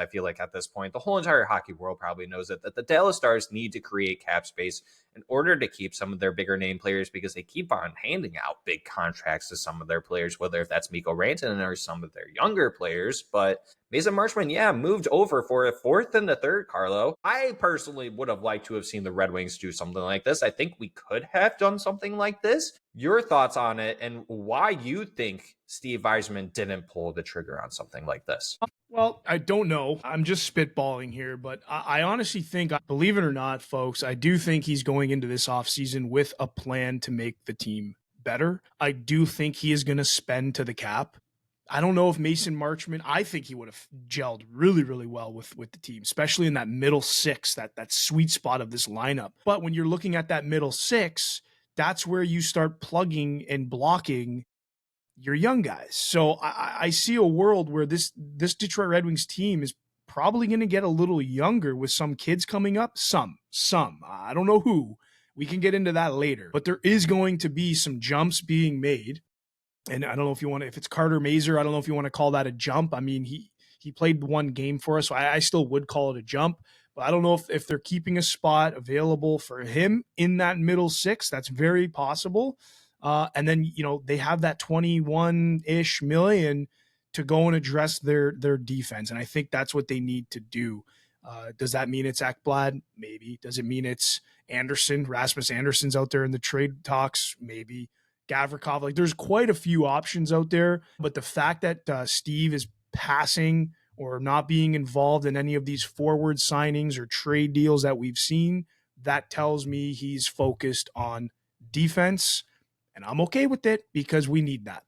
I feel like at this point, the whole entire hockey world probably knows it, that the Dallas Stars need to create cap space in order to keep some of their bigger name players, because they keep on handing out big contracts to some of their players, whether if that's Mikko Rantanen or some of their younger players. But Mason Marchment, yeah, moved over for a fourth and a third, Carlo. I personally would have liked to have seen the Red Wings do something like this. I think we could have done something like this. Your thoughts on it and why you think Steve Yzerman didn't pull the trigger on something like this? Well, I don't know. I'm just spitballing here, but I honestly think, believe it or not, folks, I do think he's going into this offseason with a plan to make the team better. I do think he is going to spend to the cap. I don't know if Mason Marchment, I think he would have gelled really, really well with the team, especially in that middle six, that sweet spot of this lineup. But when you're looking at that middle six, that's where you start plugging and blocking your young guys. So I see a world where this Detroit Red Wings team is probably going to get a little younger with some kids coming up. Some. I don't know who. We can get into that later. But there is going to be some jumps being made. And I don't know if it's Carter Mazer, I don't know if you want to call that a jump. I mean, he played one game for us, so I still would call it a jump. But I don't know if they're keeping a spot available for him in that middle six. That's very possible. And then, they have that 21-ish million to go and address their defense. And I think that's what they need to do. Does that mean it's Ekblad? Maybe. Does it mean it's Anderson? Rasmus Anderson's out there in the trade talks? Maybe. Gavrikov. Like, there's quite a few options out there. But the fact that Steve is passing or not being involved in any of these forward signings or trade deals that we've seen, that tells me he's focused on defense. And I'm okay with it because we need that.